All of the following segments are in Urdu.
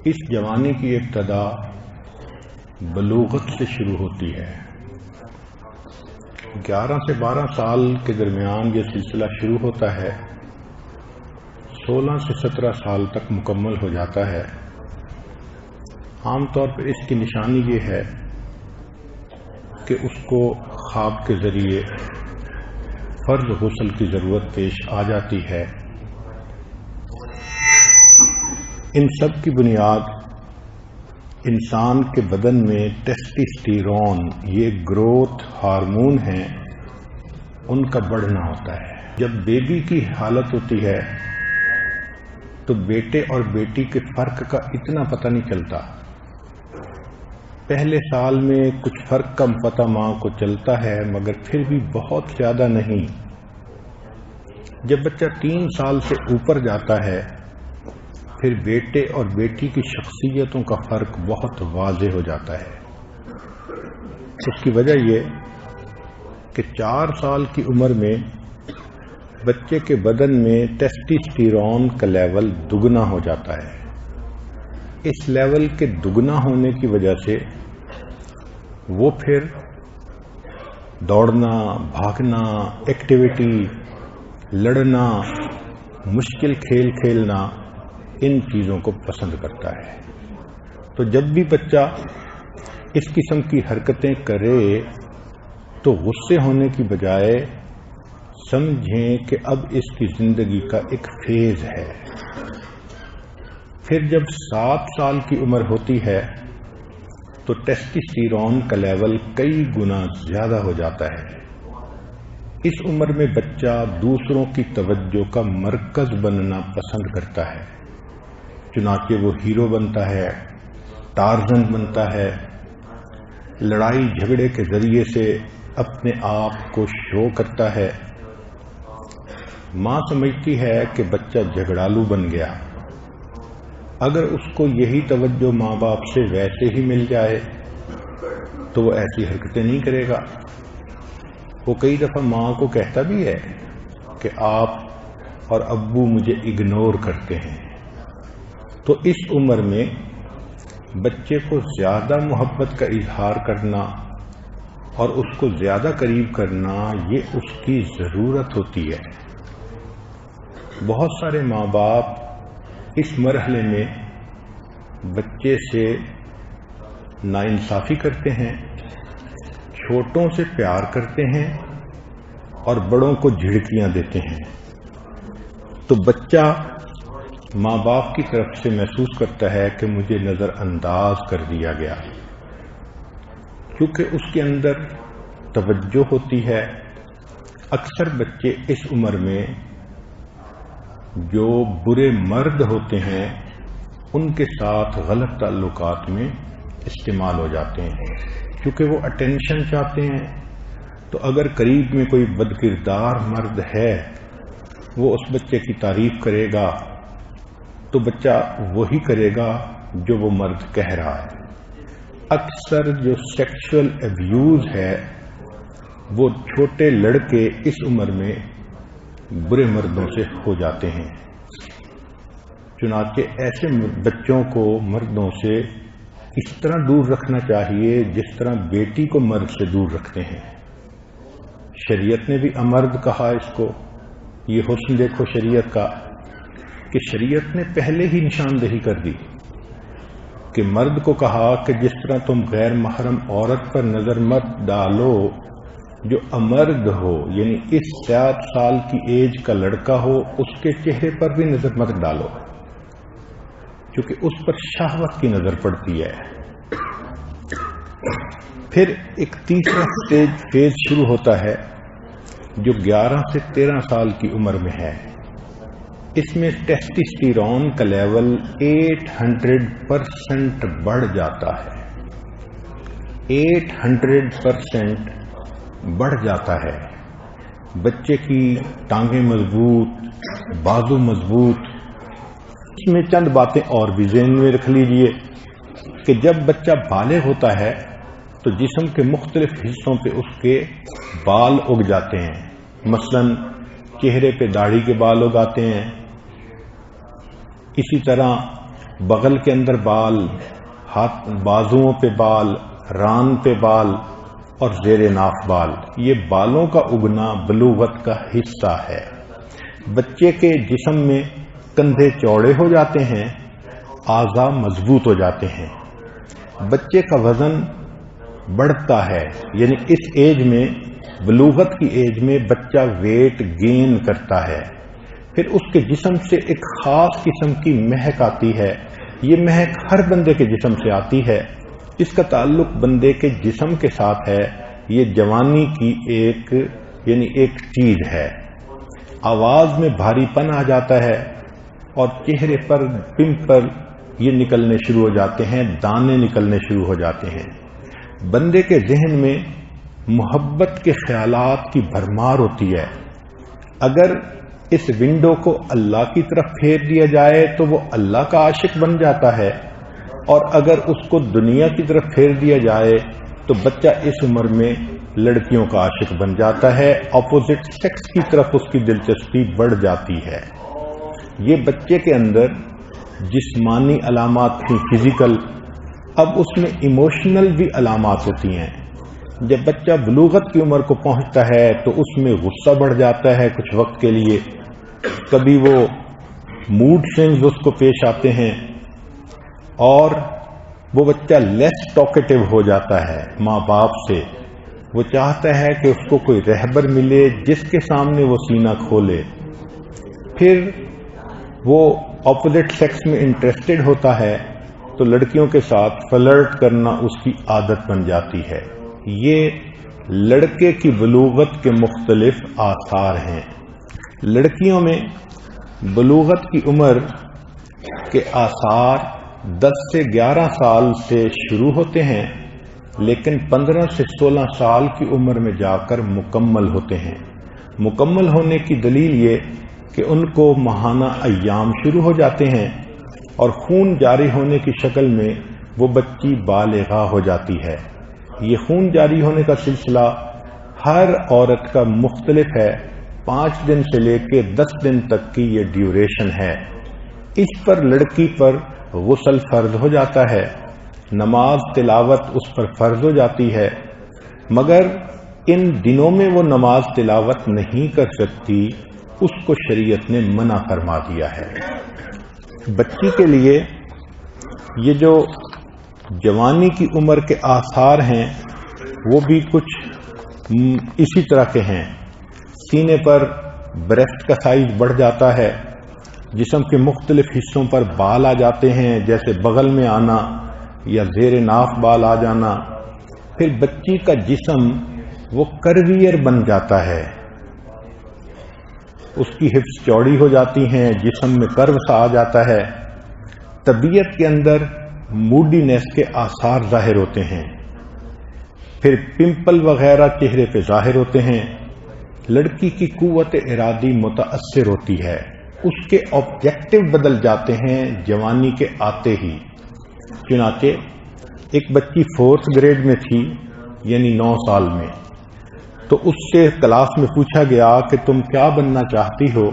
اس جوانی کی ابتدا بلوغت سے شروع ہوتی ہے۔ 11 سے 12 سال کے درمیان یہ سلسلہ شروع ہوتا ہے، 16 سے 17 سال تک مکمل ہو جاتا ہے۔ عام طور پر اس کی نشانی یہ ہے کہ اس کو خواب کے ذریعے فرض غسل کی ضرورت پیش آ جاتی ہے۔ ان سب کی بنیاد انسان کے بدن میں ٹیسٹوسٹیرون، یہ گروتھ ہارمون ہیں، ان کا بڑھنا ہوتا ہے۔ جب بیبی کی حالت ہوتی ہے تو بیٹے اور بیٹی کے فرق کا اتنا پتہ نہیں چلتا۔ پہلے سال میں کچھ فرق کم پتہ ماں کو چلتا ہے، مگر پھر بھی بہت زیادہ نہیں۔ جب بچہ 3 سال سے اوپر جاتا ہے پھر بیٹے اور بیٹی کی شخصیتوں کا فرق بہت واضح ہو جاتا ہے۔ اس کی وجہ یہ کہ 4 سال کی عمر میں بچے کے بدن میں ٹیسٹوسٹیرون کا لیول دگنا ہو جاتا ہے۔ اس لیول کے دگنا ہونے کی وجہ سے وہ پھر دوڑنا، بھاگنا، ایکٹیویٹی، لڑنا، مشکل کھیل کھیلنا، ان چیزوں کو پسند کرتا ہے۔ تو جب بھی بچہ اس قسم کی حرکتیں کرے تو غصے ہونے کی بجائے سمجھیں کہ اب اس کی زندگی کا ایک فیز ہے۔ پھر جب 7 سال کی عمر ہوتی ہے تو ٹیسٹوسٹیرون کا لیول کئی گنا زیادہ ہو جاتا ہے۔ اس عمر میں بچہ دوسروں کی توجہ کا مرکز بننا پسند کرتا ہے، چنانچہ وہ ہیرو بنتا ہے، ٹارزن بنتا ہے، لڑائی جھگڑے کے ذریعے سے اپنے آپ کو شو کرتا ہے۔ ماں سمجھتی ہے کہ بچہ جھگڑالو بن گیا۔ اگر اس کو یہی توجہ ماں باپ سے ویسے ہی مل جائے تو وہ ایسی حرکتیں نہیں کرے گا۔ وہ کئی دفعہ ماں کو کہتا بھی ہے کہ آپ اور ابو مجھے اگنور کرتے ہیں۔ تو اس عمر میں بچے کو زیادہ محبت کا اظہار کرنا اور اس کو زیادہ قریب کرنا، یہ اس کی ضرورت ہوتی ہے۔ بہت سارے ماں باپ اس مرحلے میں بچے سے ناانصافی کرتے ہیں، چھوٹوں سے پیار کرتے ہیں اور بڑوں کو جھڑکیاں دیتے ہیں۔ تو بچہ ماں باپ کی طرف سے محسوس کرتا ہے کہ مجھے نظر انداز کر دیا گیا، کیونکہ اس کے اندر توجہ ہوتی ہے۔ اکثر بچے اس عمر میں جو برے مرد ہوتے ہیں ان کے ساتھ غلط تعلقات میں استعمال ہو جاتے ہیں، کیونکہ وہ اٹینشن چاہتے ہیں۔ تو اگر قریب میں کوئی بدکردار مرد ہے، وہ اس بچے کی تعریف کرے گا تو بچہ وہی کرے گا جو وہ مرد کہہ رہا ہے۔ اکثر جو سیکشول ایبیوز ہے وہ چھوٹے لڑکے اس عمر میں برے مردوں سے ہو جاتے ہیں۔ چنانچہ ایسے بچوں کو مردوں سے اس طرح دور رکھنا چاہیے جس طرح بیٹی کو مرد سے دور رکھتے ہیں۔ شریعت نے بھی امرد کہا اس کو۔ یہ حسن دیکھو شریعت کا کہ شریعت نے پہلے ہی نشاندہی کر دی کہ مرد کو کہا کہ جس طرح تم غیر محرم عورت پر نظر مت ڈالو، جو امرد ہو یعنی اس 7 سال کی ایج کا لڑکا ہو، اس کے چہرے پر بھی نظر مت ڈالو، کیونکہ اس پر شہوت کی نظر پڑتی ہے۔ پھر ایک تیسرا فیز شروع ہوتا ہے جو 11 سے 13 سال کی عمر میں ہے۔ اس میں ٹیسٹوسٹیرون کا لیول 800% بڑھ جاتا ہے۔ 800% بڑھ جاتا ہے۔ بچے کی ٹانگیں مضبوط، بازو مضبوط۔ اس میں چند باتیں اور بھی ذہن میں رکھ لیجئے کہ جب بچہ بالغ ہوتا ہے تو جسم کے مختلف حصوں پہ اس کے بال اگ جاتے ہیں۔ مثلا چہرے پہ داڑھی کے بال اگاتے ہیں، اسی طرح بغل کے اندر بال، ہاتھ بازوؤں پہ بال، ران پہ بال اور زیر ناف بال، یہ بالوں کا اگنا بلوغت کا حصہ ہے۔ بچے کے جسم میں کندھے چوڑے ہو جاتے ہیں، اعضاء مضبوط ہو جاتے ہیں، بچے کا وزن بڑھتا ہے، یعنی اس ایج میں، بلوغت کی ایج میں بچہ ویٹ گین کرتا ہے۔ پھر اس کے جسم سے ایک خاص قسم کی مہک آتی ہے، یہ مہک ہر بندے کے جسم سے آتی ہے، اس کا تعلق بندے کے جسم کے ساتھ ہے، یہ جوانی کی ایک چیز ہے۔ آواز میں بھاری پن آ جاتا ہے اور چہرے پر پمپل یہ نکلنے شروع ہو جاتے ہیں، دانے نکلنے شروع ہو جاتے ہیں۔ بندے کے ذہن میں محبت کے خیالات کی بھرمار ہوتی ہے۔ اگر اس ونڈو کو اللہ کی طرف پھیر دیا جائے تو وہ اللہ کا عاشق بن جاتا ہے، اور اگر اس کو دنیا کی طرف پھیر دیا جائے تو بچہ اس عمر میں لڑکیوں کا عاشق بن جاتا ہے، اپوزٹ سیکس کی طرف اس کی دلچسپی بڑھ جاتی ہے۔ یہ بچے کے اندر جسمانی علامات تھیں، فزیکل، اب اس میں ایموشنل بھی علامات ہوتی ہیں۔ جب بچہ بلوغت کی عمر کو پہنچتا ہے تو اس میں غصہ بڑھ جاتا ہے کچھ وقت کے لیے، کبھی وہ موڈ سوئنگز اس کو پیش آتے ہیں، اور وہ بچہ لیس ٹاکیٹو ہو جاتا ہے ماں باپ سے، وہ چاہتا ہے کہ اس کو کوئی رہبر ملے جس کے سامنے وہ سینہ کھولے۔ پھر وہ اپوزٹ سیکس میں انٹرسٹڈ ہوتا ہے تو لڑکیوں کے ساتھ فلرٹ کرنا اس کی عادت بن جاتی ہے۔ یہ لڑکے کی بلوغت کے مختلف آثار ہیں۔ لڑکیوں میں بلوغت کی عمر کے آثار 10 سے 11 سال سے شروع ہوتے ہیں، لیکن 15 سے 16 سال کی عمر میں جا کر مکمل ہوتے ہیں۔ مکمل ہونے کی دلیل یہ کہ ان کو ماہانہ ایام شروع ہو جاتے ہیں اور خون جاری ہونے کی شکل میں وہ بچی بالغہ ہو جاتی ہے۔ یہ خون جاری ہونے کا سلسلہ ہر عورت کا مختلف ہے، 5 دن سے لے کے 10 دن تک کی یہ ڈیوریشن ہے۔ اس پر لڑکی پر غسل فرض ہو جاتا ہے، نماز تلاوت اس پر فرض ہو جاتی ہے، مگر ان دنوں میں وہ نماز تلاوت نہیں کر سکتی، اس کو شریعت نے منع فرما دیا ہے۔ بچی کے لیے یہ جو جوانی کی عمر کے آثار ہیں وہ بھی کچھ اسی طرح کے ہیں۔ سینے پر بریسٹ کا سائز بڑھ جاتا ہے، جسم کے مختلف حصوں پر بال آ جاتے ہیں، جیسے بغل میں آنا یا زیر ناف بال آ جانا۔ پھر بچی کا جسم وہ کرویئر بن جاتا ہے، اس کی ہپس چوڑی ہو جاتی ہیں، جسم میں کرو سا آ جاتا ہے، طبیعت کے اندر موڈینس کے آثار ظاہر ہوتے ہیں، پھر پمپل وغیرہ چہرے پہ ظاہر ہوتے ہیں۔ لڑکی کی قوت ارادی متاثر ہوتی ہے، اس کے آبجیکٹو بدل جاتے ہیں جوانی کے آتے ہی۔ چنانچہ ایک بچی 4th گریڈ میں تھی، یعنی 9 سال میں، تو اس سے کلاس میں پوچھا گیا کہ تم کیا بننا چاہتی ہو،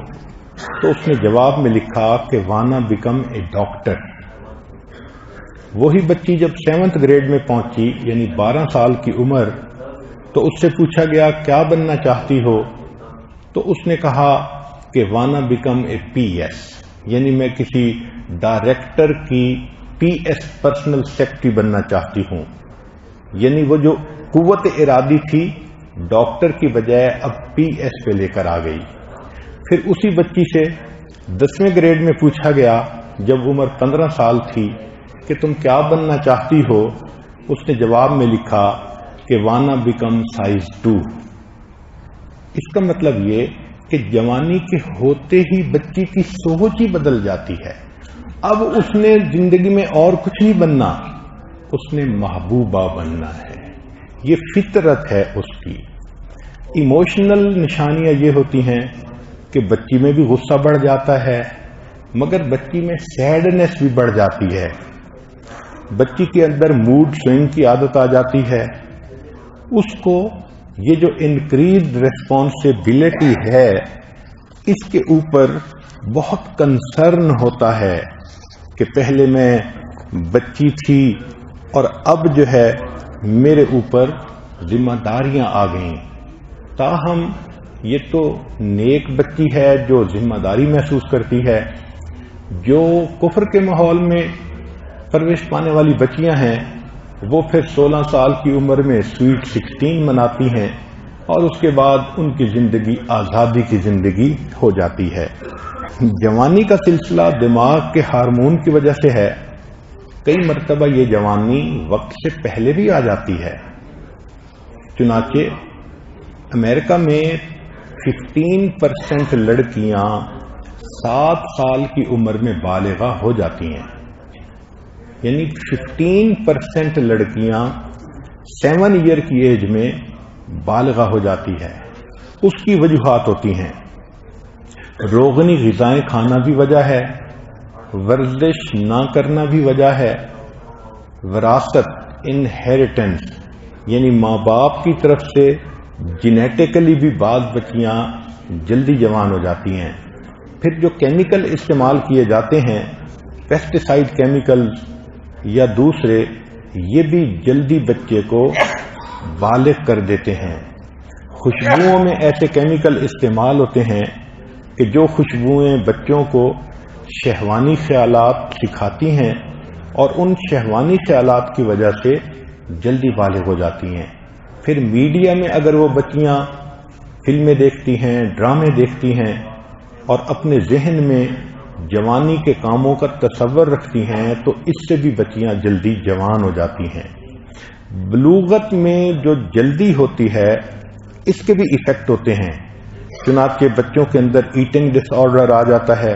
تو اس نے جواب میں لکھا کہ واننا بیکم اے ڈاکٹر۔ وہی بچی جب 7th گریڈ میں پہنچی، یعنی 12 سال کی عمر، تو اس سے پوچھا گیا کیا بننا چاہتی ہو، تو اس نے کہا کہ واننا بیکم اے پی ایس، یعنی میں کسی ڈائریکٹر کی پی ایس پرسنل سیکرٹری بننا چاہتی ہوں۔ یعنی وہ جو قوت ارادی تھی ڈاکٹر کی بجائے اب پی ایس پہ لے کر آ گئی۔ پھر اسی بچی سے 10ویں گریڈ میں پوچھا گیا جب عمر 15 سال تھی کہ تم کیا بننا چاہتی ہو، اس نے جواب میں لکھا کہ واننا بیکم سائز 2۔ اس کا مطلب یہ کہ جوانی کے ہوتے ہی بچی کی سوچ ہی بدل جاتی ہے، اب اس نے زندگی میں اور کچھ نہیں بننا، اس نے محبوبہ بننا ہے، یہ فطرت ہے اس کی۔ ایموشنل نشانیاں یہ ہوتی ہیں کہ بچی میں بھی غصہ بڑھ جاتا ہے، مگر بچی میں سیڈنس بھی بڑھ جاتی ہے، بچی کے اندر موڈ سوئنگ کی عادت آ جاتی ہے، اس کو یہ جو انکریزڈ ریسپانسبلٹی ہے اس کے اوپر بہت کنسرن ہوتا ہے کہ پہلے میں بچی تھی اور اب جو ہے میرے اوپر ذمہ داریاں آ گئیں. تاہم یہ تو نیک بچی ہے جو ذمہ داری محسوس کرتی ہے. جو کفر کے ماحول میں پرورش پانے والی بچیاں ہیں وہ پھر 16 سال کی عمر میں سویٹ 16 مناتی ہیں اور اس کے بعد ان کی زندگی آزادی کی زندگی ہو جاتی ہے. جوانی کا سلسلہ دماغ کے ہارمون کی وجہ سے ہے. کئی مرتبہ یہ جوانی وقت سے پہلے بھی آ جاتی ہے. چنانچہ امریکہ میں 15% لڑکیاں 7 سال کی عمر میں بالغہ ہو جاتی ہیں. یعنی 15% لڑکیاں 7 ایئر کی ایج میں بالغہ ہو جاتی ہے. اس کی وجوہات ہوتی ہیں. روغنی غذائیں کھانا بھی وجہ ہے، ورزش نہ کرنا بھی وجہ ہے، وراثت انہیریٹنس یعنی ماں باپ کی طرف سے جینیٹیکلی بھی بعض بچیاں جلدی جوان ہو جاتی ہیں. پھر جو کیمیکل استعمال کیے جاتے ہیں پیسٹیسائڈ کیمیکل یا دوسرے، یہ بھی جلدی بچے کو بالغ کر دیتے ہیں. خوشبوؤں میں ایسے کیمیکل استعمال ہوتے ہیں کہ جو خوشبوئیں بچوں کو شہوانی خیالات سکھاتی ہیں اور ان شہوانی خیالات کی وجہ سے جلدی بالغ ہو جاتی ہیں. پھر میڈیا میں اگر وہ بچیاں فلمیں دیکھتی ہیں، ڈرامے دیکھتی ہیں اور اپنے ذہن میں جوانی کے کاموں کا تصور رکھتی ہیں تو اس سے بھی بچیاں جلدی جوان ہو جاتی ہیں. بلوغت میں جو جلدی ہوتی ہے اس کے بھی ایفیکٹ ہوتے ہیں. چنانچہ بچوں کے اندر ایٹنگ ڈس آرڈر آ جاتا ہے،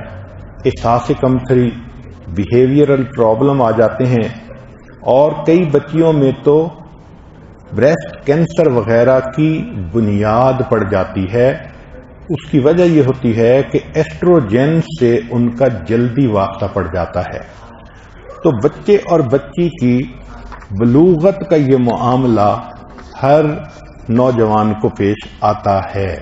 احساس کمتری، بیہیویئرل پرابلم آ جاتے ہیں اور کئی بچیوں میں تو بریسٹ کینسر وغیرہ کی بنیاد پڑ جاتی ہے. اس کی وجہ یہ ہوتی ہے کہ ایسٹروجن سے ان کا جلدی واسطہ پڑ جاتا ہے. تو بچے اور بچی کی بلوغت کا یہ معاملہ ہر نوجوان کو پیش آتا ہے.